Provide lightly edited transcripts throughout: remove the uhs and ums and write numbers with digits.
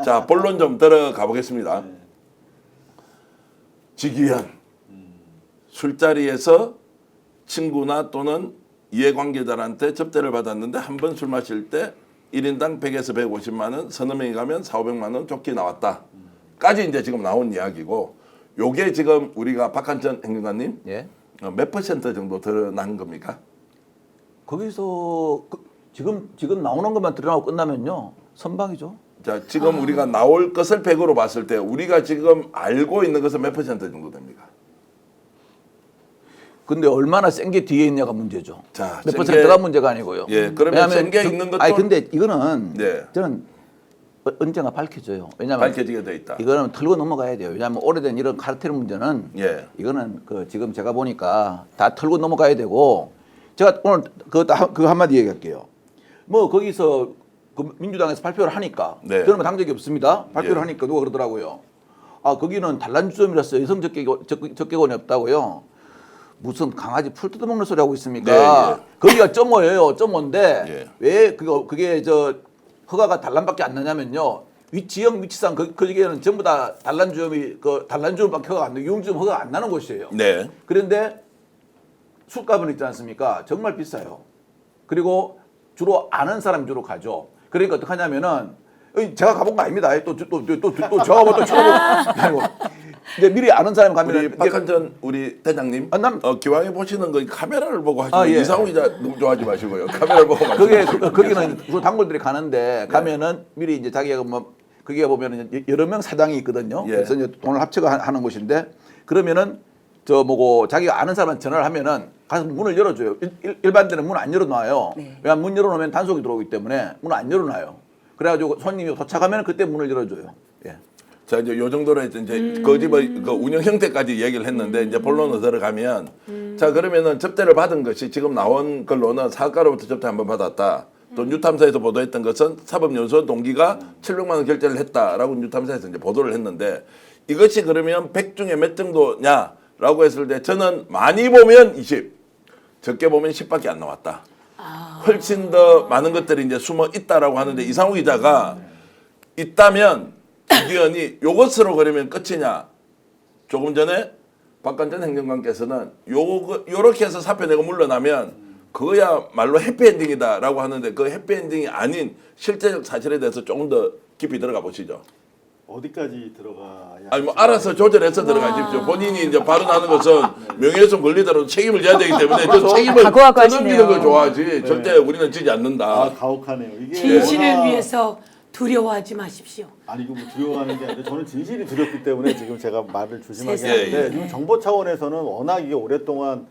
자, 본론 좀 들어가 보겠습니다. 직위원 술자리에서 친구나 또는 이해관계자한테 접대를 받았는데 한 번 술 마실 때 1인당 100에서 150만 원, 서너 명이 가면 4,500만 원 좋게 나왔다. 까지 이제 지금 나온 이야기고 요게 지금 우리가 박한천 행정관님 예. 몇 퍼센트 정도 드러난 겁니까? 거기서 지금 나오는 것만 드러나고 끝나면요 선방이죠. 자, 지금 우리가 나올 것을 100으로 봤을 때 우리가 지금 알고 있는 것은 몇 퍼센트 정도 됩니까? 근데 얼마나 센 게 뒤에 있냐가 문제죠. 자, 몇 센 퍼센트가 게- 문제가 아니고요. 예, 그러면 센 게 있는 것도 아니 근데 이거는 네. 저는 언젠가 밝혀져요. 왜냐하면 밝혀지게 돼 있다. 이거는 털고 넘어가야 돼요. 왜냐하면 오래된 이런 카르텔 문제는 예. 이거는 지금 제가 보니까 다 털고 넘어가야 되고 제가 오늘 그 한마디 얘기할게요. 뭐 거기서 그 민주당에서 발표를 하니까 네. 저는 뭐 당적이 없습니다. 발표를 예. 하니까 누가 그러더라고요. 아 거기는 단란주점이라서 여성 적개권이 없다고요. 무슨 강아지 풀 뜯어먹는 소리 하고 있습니까? 네, 예. 거기가 점호예요. 점호인데 예. 왜 그게 허가가 단란밖에 안 나냐면요. 지역 위치상 거기에는 전부 다 단란주점이 단란주점밖에 허가 안 나고 유흥주점 허가 안 나는 곳이에요. 네. 그런데 술값은 있지 않습니까? 정말 비싸요. 그리고 주로 아는 사람이 주로 가죠. 그러니까 어떻게 하냐면은 제가 가본 거 아닙니다. 또 저하고 또 쳐보고 이제 미리 아는 사람이 가면 우리 박한천 우리 대장님 기왕에 보시는 거 카메라를 보고 하시고 예. 이상우 기자 너무 좋아하지 마시고요. 카메라를 보고 거기는 그 단골들이 가는데 가면은 미리 이제 자기가 뭐 거기에 보면은 여러 명 사장이 있거든요. 예. 그래서 이제 돈을 합쳐가 하는 곳인데 그러면은 자기가 아는 사람한테 전화를 하면은 가서 문을 열어줘요. 일반 데는 문 안 열어놔요. 네. 왜냐면 문 열어놓으면 단속이 들어오기 때문에 문을 안 열어놔요. 그래가지고 손님이 도착하면 그때 문을 열어줘요. 예. 자, 이제 요 정도로 해서 이제 그 집의 그 운영 형태까지 얘기를 했는데 이제 본론으로 들어가면 자, 그러면은 접대를 받은 것이 지금 나온 걸로는 사업가로부터 접대 한번 받았다. 또 뉴탐사에서 보도했던 것은 사법연수원 동기가 700만 원 결제를 했다라고 뉴탐사에서 이제 보도를 했는데 이것이 그러면 100 중에 몇 정도냐라고 했을 때 저는 많이 보면 20, 적게 보면 10밖에 안 나왔다. 훨씬 더 많은 것들이 이제 숨어 있다라고 하는데 이상우 기자가 있다면 의원이 요것으로 그러면 끝이냐? 조금 전에 박관전 행정관께서는 요렇게 해서 사표 내고 물러나면 그거야말로 해피엔딩이다라고 하는데 그 해피엔딩이 아닌 실제적 사실에 대해서 조금 더 깊이 들어가 보시죠. 어디까지 들어가야? 아니 뭐 알아서 조절해서 들어가십시오. 본인이 이제 발언하는 것은 명예훼손 걸리더라도 책임을 져야 되기 때문에 저 책임을 각오하고 떠넘기는 걸 하시네요. 좋아하지 절대 우리는 지지 않는다. 아, 가혹하네요. 이게 진실을 워낙- 위해서 두려워하지 마십시오. 아니 이거 뭐 두려워하는 게 아니라 저는 진실이 두렵기 때문에 지금 제가 말을 조심하게 세상에. 하는데 지금 정보 차원에서는 워낙 이게 오랫동안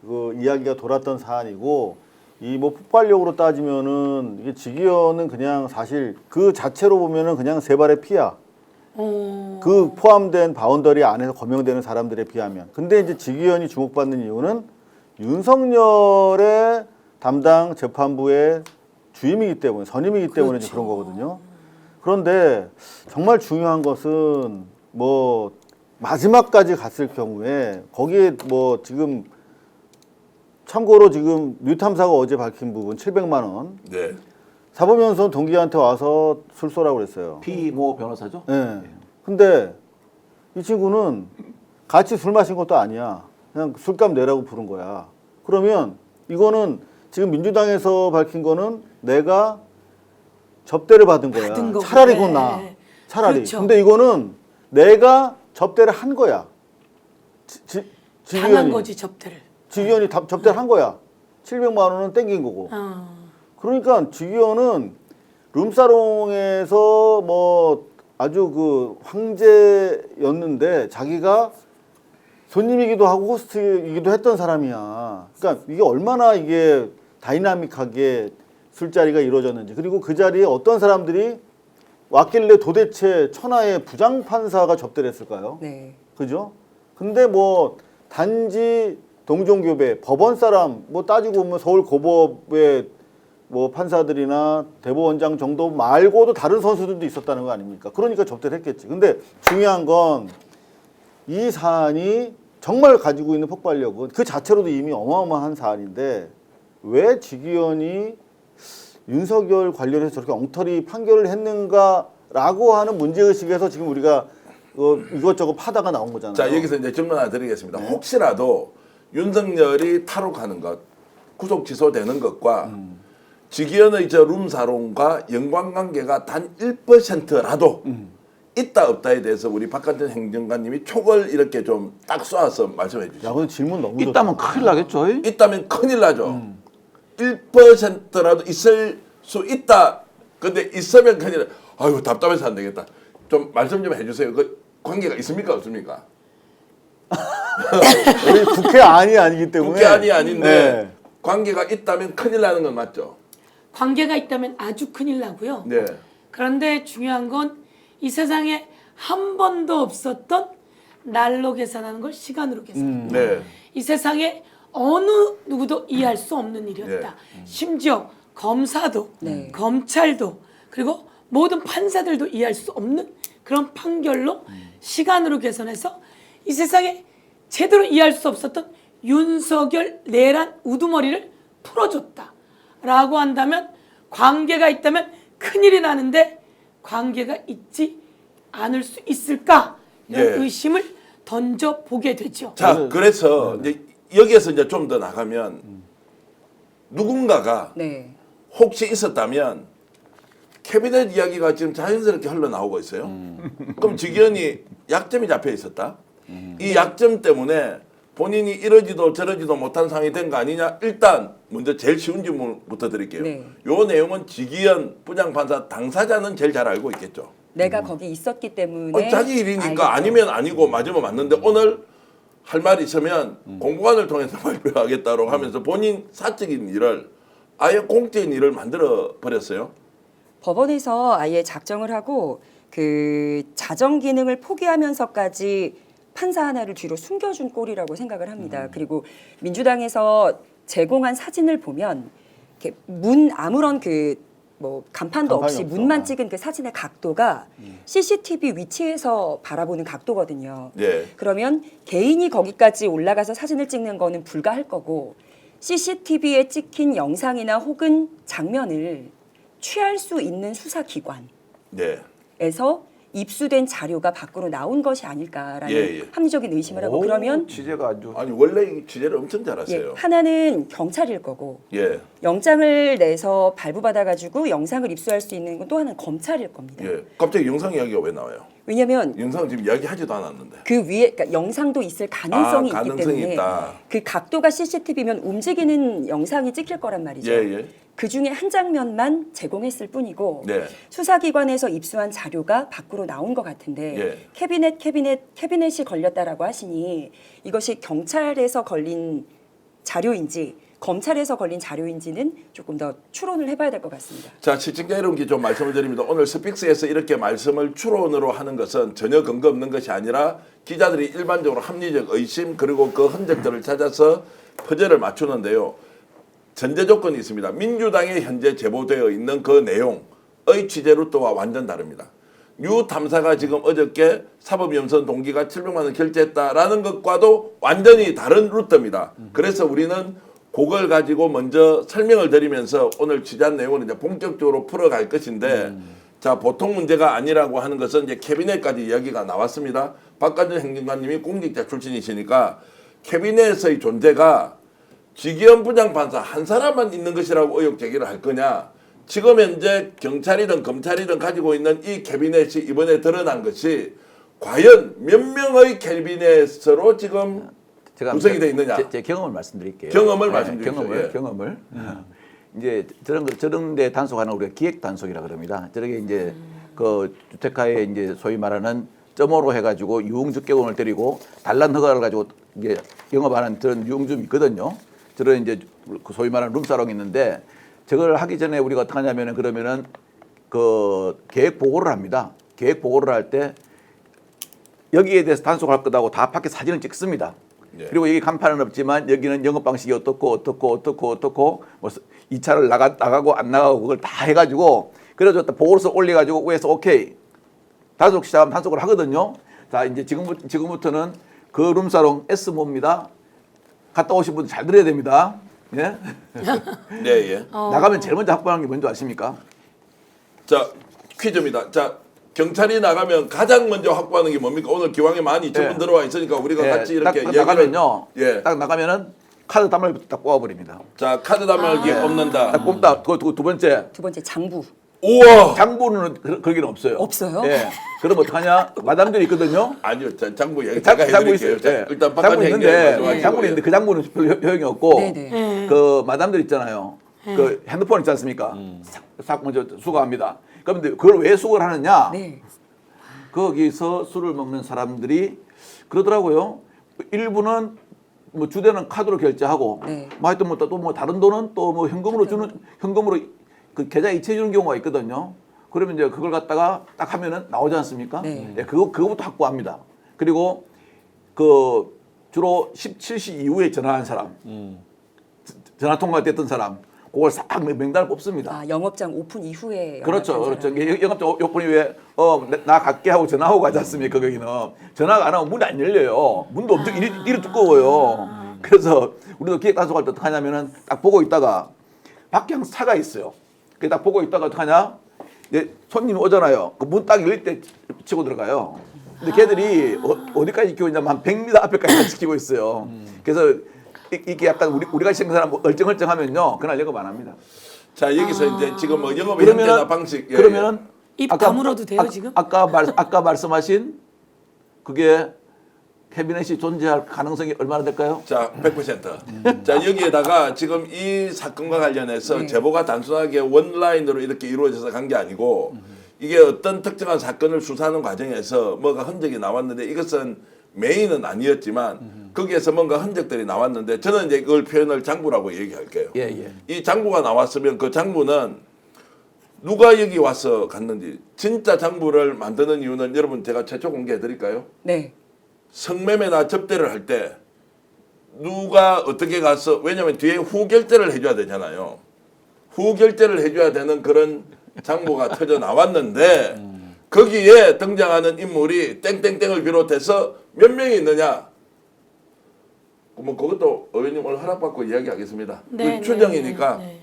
그 이야기가 돌았던 사안이고 이 뭐 폭발력으로 따지면은 이게 직위원은 그냥 사실 그 자체로 보면은 그냥 세 발의 피야. 그 포함된 바운더리 안에서 거명되는 사람들에 비하면. 근데 이제 직위원이 주목받는 이유는 윤석열의 담당 재판부의 주임이기 때문에 선임이기 때문에 이제 그런 거거든요. 그런데 정말 중요한 것은 뭐 마지막까지 갔을 경우에 거기에 뭐 지금 참고로 지금 뉴탐사가 어제 밝힌 부분 700만 원 네. 사법연수원 동기한테 와서 술 쏘라고 그랬어요. 피모 변호사죠? 네. 근데 이 친구는 같이 술 마신 것도 아니야. 그냥 술값 내라고 부른 거야. 그러면 이거는 지금 민주당에서 밝힌 거는 내가 접대를 받은 거야. 받은 거고. 차라리 네. 그건 나아. 차라리. 그렇죠. 근데 이거는 내가 접대를 한 거야. 당한 거지 접대를. 직위원이 접대를 한 거야. 700만 원은 땡긴 거고. 그러니까 직위원은 룸사롱에서 뭐 아주 그 황제였는데 자기가 손님이기도 하고 호스트이기도 했던 사람이야. 그러니까 이게 얼마나 이게 다이나믹하게 술자리가 이루어졌는지. 그리고 그 자리에 어떤 사람들이 왔길래 도대체 천하의 부장판사가 접대를 했을까요? 네. 그죠? 근데 뭐 단지 동종교배, 법원 사람 뭐 따지고 보면 서울 고법의 뭐 판사들이나 대법원장 정도 말고도 다른 선수들도 있었다는 거 아닙니까? 그러니까 접대를 했겠지. 근데 중요한 건 이 사안이 정말 가지고 있는 폭발력은 그 자체로도 이미 어마어마한 사안인데 왜 직위원이 윤석열 관련해서 저렇게 엉터리 판결을 했는가 라고 하는 문제의식에서 지금 우리가 이것저것 파다가 나온 거잖아요. 자, 여기서 이제 질문 하나 드리겠습니다. 혹시라도 윤석열이 탈옥하는 것, 구속 취소되는 것과 직위원의 저 룸사롱과 연관관계가 단 1%라도 있다 없다에 대해서 우리 박관진 행정관님이 촉을 이렇게 좀 딱 쏘아서 말씀해 주시죠. 야, 근데 질문 너무 좋다. 있다면 큰일 나겠죠. 있다면 큰일 나죠. 1%라도 있을 수 있다. 근데 있으면 큰일 나. 아유, 답답해서 안 되겠다. 좀 말씀 좀 해주세요. 그 관계가 있습니까 없습니까? 우리 국회안이 아니기 때문에. 국회안이 아닌데 네. 관계가 있다면 큰일 나는 건 맞죠? 관계가 있다면 아주 큰일 나고요. 네. 그런데 중요한 건 이 세상에 한 번도 없었던 날로 계산하는 걸 시간으로 계산합니다. 네. 이 세상에 어느 누구도 이해할 수 없는 일이었다. 심지어 검사도, 검찰도, 그리고 모든 판사들도 이해할 수 없는 그런 판결로 시간으로 계산해서 이 세상에 제대로 이해할 수 없었던 윤석열 내란 우두머리를 풀어줬다라고 한다면 관계가 있다면 큰일이 나는데 관계가 있지 않을 수 있을까? 이런 예. 의심을 던져보게 되죠. 자, 그래서 이제 여기에서 이제 좀 더 나가면 누군가가 네. 혹시 있었다면 캐비넷 이야기가 지금 자연스럽게 흘러나오고 있어요. 그럼 직위원이 약점이 잡혀 있었다. 이 약점 때문에 본인이 이러지도 저러지도 못한 상황이 된 거 아니냐. 일단 먼저 제일 쉬운 질문부터 드릴게요. 네. 요 내용은 직위원 부장판사 당사자는 제일 잘 알고 있겠죠. 내가 거기 있었기 때문에 자기 일이니까 알겠죠. 아니면 아니고 맞으면 맞는데 오늘 할 말이 있으면 공보관을 통해서 발표하겠다고 하면서 본인 사적인 일을 아예 공적인 일을 만들어 버렸어요. 법원에서 아예 작정을 하고 그 자정 기능을 포기하면서까지 판사 하나를 뒤로 숨겨준 꼴이라고 생각을 합니다. 그리고 민주당에서 제공한 사진을 보면 이렇게 문 아무런 그 뭐 간판도 간판이 없이 없어. 문만 찍은 그 사진의 각도가 CCTV 위치에서 바라보는 각도거든요. 예. 그러면 개인이 거기까지 올라가서 사진을 찍는 거는 불가할 거고 CCTV에 찍힌 영상이나 혹은 장면을 취할 수 있는 수사기관에서 네. 입수된 자료가 밖으로 나온 것이 아닐까라는 예, 예. 합리적인 의심을 하고 그러면 취재가 아주 아니 원래 이 취재를 엄청 예, 잘하세요. 하나는 경찰일 거고 예. 영장을 내서 발부받아가지고 영상을 입수할 수 있는 건 또 하나는 검찰일 겁니다. 예. 갑자기 영상 이야기가 왜 나와요? 왜냐하면 영상 지금 이야기하지도 않았는데. 그 위에 그러니까 영상도 있을 가능성이 있기 가능성이 때문에 있다. 그 각도가 CCTV면 움직이는 영상이 찍힐 거란 말이죠. 예, 예. 그 중에 한 장면만 제공했을 뿐이고 네. 수사기관에서 입수한 자료가 밖으로 나온 것 같은데 예. 캐비넷이 걸렸다라고 하시니 이것이 경찰에서 걸린 자료인지 검찰에서 걸린 자료인지는 조금 더 추론을 해봐야 될 것 같습니다. 자, 시청자 여러분께 좀 말씀을 드립니다. 오늘 스픽스에서 이렇게 말씀을 추론으로 하는 것은 전혀 근거 없는 것이 아니라 기자들이 일반적으로 합리적 의심 그리고 그 흔적들을 찾아서 퍼즐을 맞추는데요. 전제 조건이 있습니다. 민주당에 현재 제보되어 있는 그 내용의 취재 루트와 완전 다릅니다. 유 탐사가 지금 어저께 사법연수원 동기가 700만 원 결제했다라는 것과도 완전히 다른 루트입니다. 그래서 우리는 그걸 가지고 먼저 설명을 드리면서 오늘 취재한 내용을 이제 본격적으로 풀어갈 것인데 자, 보통 문제가 아니라고 하는 것은 이제 캐비넷까지 이야기가 나왔습니다. 박관준 행정관님이 공직자 출신이시니까 캐비넷의 존재가 직위원 부장판사 한 사람만 있는 것이라고 의혹 제기를 할 거냐. 지금 현재 경찰이든 검찰이든 가지고 있는 이 캐비넷이 이번에 드러난 것이 과연 몇 명의 캐비넷으로 지금 제가 구성이 돼 있느냐. 제 경험을 말씀드릴게요. 경험을 말씀 주십시오. 예. 경험을. 이제 저런 데 단속하는 우리가 기획 단속이라 그럽니다. 저렇게 이제 그 주택가에 이제 소위 말하는 점호로 해가지고 유흥접객원을 때리고 단란 허가를 가지고 이게 영업하는 그런 유흥점이 있거든요. 저런 이제 그 소위 말하는 룸사롱이 있는데 저걸 하기 전에 우리가 어떻게 하냐면은 그러면은 그 계획 보고를 합니다. 계획 보고를 할 때 여기에 대해서 단속할 거다고 다 밖에 사진을 찍습니다. 예. 그리고 여기 간판은 없지만 여기는 영업 방식이 어떻고 뭐 2차를 나가고 안 나가고 그걸 다 해가지고 그래서 보고서 올려가지고 위에서 오케이 단속 시작하면 단속을 하거든요. 자 이제 지금부터는 그 룸사롱 S모입니다. 갔다 오신 분들 잘 들어야 됩니다. 예? 네, 예. 나가면 제일 먼저 확보하는 게 뭔지 아십니까? 자, 퀴즈입니다. 자, 경찰이 나가면 가장 먼저 확보하는 게 뭡니까? 오늘 기왕에 12,000분 예. 들어와 있으니까 우리가 예, 같이 이렇게 딱 얘기를 나가면요. 예. 딱 나가면은 카드 단말기 딱 뽑아버립니다. 자, 카드 단말기 없는다. 딱 뽑다. 두 번째 두 번째 장부. 우와. 장부는 거기는 없어요. 없어요? 예. 그럼 어떡하냐? 마담들이 있거든요. 아니요, 장부 얘기 장부 제가 해드릴게요. 있어요. 자, 예. 일단 장부 박관희 있는데 행정님 장부는 있는데 그 장부는 별로 효용이 없고 네네. 그 마담들 있잖아요. 그 핸드폰 있지 않습니까? 싹 먼저 수거합니다. 그런데 그걸 왜 수거를 하느냐? 네. 거기서 술을 먹는 사람들이 그러더라고요. 일부는 뭐 주대는 카드로 결제하고, 네. 뭐 하여튼 뭐 또 뭐 다른 돈은 또 뭐 현금으로 그 계좌 이체 주는 경우가 있거든요. 그러면 이제 그걸 갖다가 딱 하면은 나오지 않습니까? 네. 예, 그거부터 확보합니다. 그리고 그 주로 17시 이후에 전화한 사람, 전화 통화가 됐던 사람, 그걸 싹 명단을 뽑습니다. 아, 영업장 오픈 이후에 그렇죠, 연락한 그렇죠. 사람. 영업장 요건이 왜, 나 갈게 하고 전화하고 가지 않습니까, 거기는. 전화가 안 하면 문이 안 열려요. 문도 엄청 일이 두꺼워요. 그래서 우리도 기획단속할 때 어떻게 하냐면은 딱 보고 있다가 밖에 항상 차가 있어요. 그 딱 보고 있다가 어떻게 하냐? 이제 손님 오잖아요. 그 문 딱 열릴 때 치고 들어가요. 근데 걔들이 어디까지 지키고 있냐면 한 100m 앞에까지 지키고 있어요. 그래서 이게 약간 우리가 시킨 사람 뭐 얼쩡얼쩡하면요, 그날 영업 안 합니다. 자, 여기서 이제 지금 뭐 영업의 그러면은 형태나 방식. 예, 그러면은 입 다물어도 돼요, 지금? 아까 말씀하신 그게 캐비넷이 존재할 가능성이 얼마나 될까요? 자, 100%. 자, 여기에다가 지금 이 사건과 관련해서 네. 제보가 단순하게 원라인으로 이렇게 이루어져서 간 게 아니고 이게 어떤 특정한 사건을 수사하는 과정에서 뭐가 흔적이 나왔는데 이것은 메인은 아니었지만 거기에서 뭔가 흔적들이 나왔는데 저는 이제 그걸 표현을 장부라고 얘기할게요. 예, 예. 이 장부가 나왔으면 그 장부는 누가 여기 와서 갔는지 진짜 장부를 만드는 이유는 여러분 제가 최초 공개해 드릴까요? 네. 성매매나 접대를 할 때 누가 어떻게 가서 왜냐하면 뒤에 후결제를 해줘야 되잖아요. 후결제를 해줘야 되는 그런 장부가 터져 나왔는데 거기에 등장하는 인물이 땡땡땡을 비롯해서 몇 명이 있느냐? 뭐 그것도 의원님 오늘 허락받고 이야기하겠습니다. 네, 그 추정이니까 네, 네.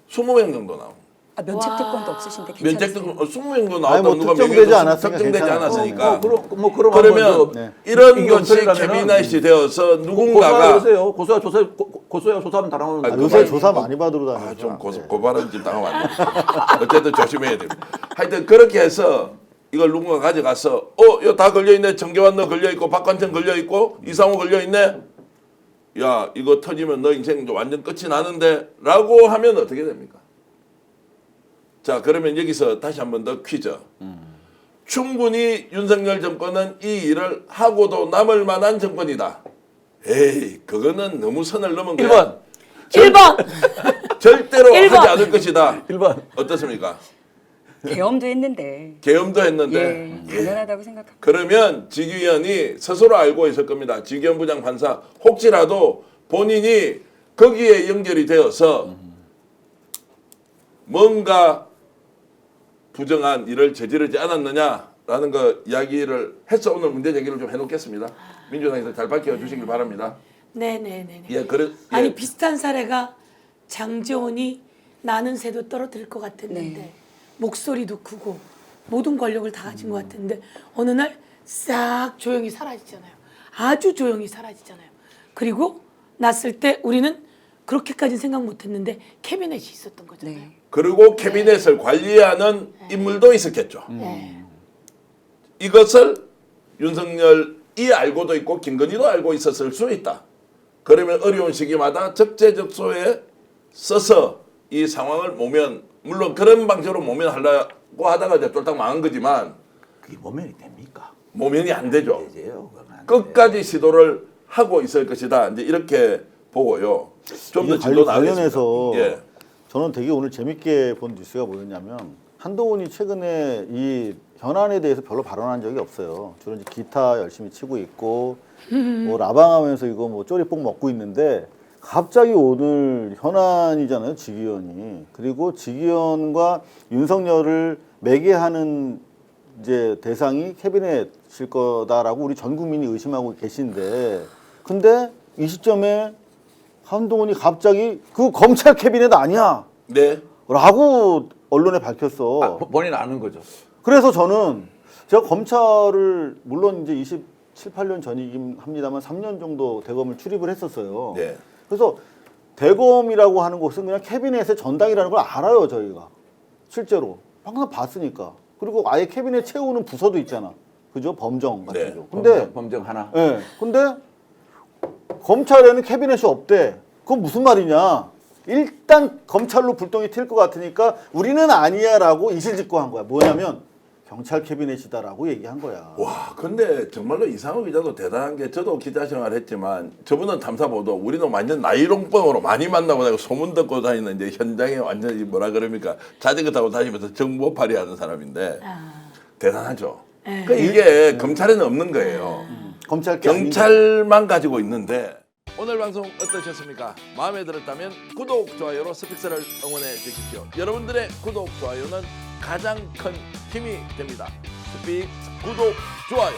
20명 정도 나옵니다. 아, 면책 와. 특권도 없으신데 면책 괜찮으세요? 등록 20명도 아니, 나왔다 뭐 누가 특정되지 명예훼손 않았으니까 특정되지 괜찮아요. 않았으니까 그럼 그러면 네. 이런 것이 캐비넷이 되어서 누군가가 고소하세요. 고소야 조사하면 다 나오는 아, 거예요. 요새 조사 많이 받으러 다니죠. 아, 좀 고발은 좀 당하면 안 돼. 어쨌든 조심해야 됩니다. 하여튼 그렇게 해서 이걸 누군가 가져가서 이거 다 걸려있네. 정계환 너 걸려있고 박관천 걸려있고 이상호 걸려있네. 야 이거 터지면 너 인생 완전 끝이 나는데 라고 하면 어떻게 됩니까? 자 그러면 여기서 다시 한 번 더 퀴즈. 충분히 윤석열 정권은 이 일을 하고도 남을 만한 정권이다. 에이 그거는 너무 선을 넘은 거야. 1번. 1번. 절대로 1번. 하지 않을 것이다. 1번. 어떻습니까? 계엄도 했는데. 계엄도 했는데 예, 당연하다고 생각합니다. 그러면 지규현이 스스로 알고 있을 겁니다. 지규현 부장판사 혹시라도 본인이 거기에 연결이 되어서 뭔가 부정한 일을 저지르지 않았느냐라는 거 이야기를 해서 오늘 문제 제기를 좀 해놓겠습니다. 민주당에서 잘 밝혀주시길 바랍니다. 네네네. 예, 그래. 예. 아니 비슷한 사례가 장재원이 나는 새도 떨어뜨릴 것 같았는데 네. 목소리도 크고 모든 권력을 다 가진 것 같은데 어느 날 싹 조용히 사라지잖아요. 아주 조용히 사라지잖아요. 그리고 났을 때 우리는 그렇게까지 생각 못했는데 캐비넷이 있었던 거잖아요. 네. 그리고 캐비넷을 관리하는 인물도 있었겠죠. 네. 이것을 윤석열이 알고도 있고 김건희도 알고 있었을 수 있다. 그러면 어려운 시기마다 적재적소에 써서 이 상황을 모면 물론 그런 방식으로 모면하려고 하다가 이제 쫄딱 망한 거지만 그게 모면이 됩니까? 모면이 안 되죠. 되세요. 그건 안 돼요. 끝까지 시도를 하고 있을 것이다. 이제 이렇게 보고요. 좀 더 이게 진도 관련해서 나가겠습니다. 예. 저는 되게 오늘 재밌게 본 뉴스가 뭐였냐면 한동훈이 최근에 이 현안에 대해서 별로 발언한 적이 없어요. 주로 이제 기타 열심히 치고 있고 뭐 라방하면서 이거 뭐 쪼리뽕 먹고 있는데 갑자기 오늘 현안이잖아요, 지기현이. 그리고 지기현과 윤석열을 매개하는 이제 대상이 캐비넷일 거다라고 우리 전 국민이 의심하고 계신데 근데 이 시점에 한동훈이 갑자기 그 검찰 캐비넷 아니야 네. 라고 언론에 밝혔어. 본인 아는 거죠. 그래서 저는 제가 검찰을 물론 이제 27, 8년 전이긴 합니다만 3년 정도 대검을 출입을 했었어요. 네. 그래서 대검이라고 하는 곳은 그냥 캐비넷의 전당이라는 걸 알아요, 저희가. 실제로. 항상 봤으니까. 그리고 아예 캐비넷 채우는 부서도 있잖아. 그죠? 범정 같은 네. 거. 근데 범정 하나. 예. 근데 검찰에는 캐비넷이 없대. 그건 무슨 말이냐? 일단 검찰로 불똥이 튈 것 같으니까 우리는 아니야라고 이실직고 한 거야. 뭐냐면 경찰 캐비넷이다라고 얘기한 거야. 와, 근데 정말로 이상호 기자도 대단한 게 저도 기자 생활 했지만 저분은 탐사보도 우리는 완전 나이롱병으로 많이 만나보다가 소문 듣고 다니는 이제 현장에 완전히 뭐라 그럽니까 자전거 타고 다니면서 정보팔이 하는 사람인데 대단하죠. 네. 그러니까 이게 검찰에는 없는 거예요. 검찰 게 아닌 경찰만 가지고 있는데 오늘 방송 어떠셨습니까? 마음에 들었다면 구독, 좋아요로 스픽스를 응원해 주십시오. 여러분들의 구독, 좋아요는 가장 큰 힘이 됩니다. 스픽스 구독, 좋아요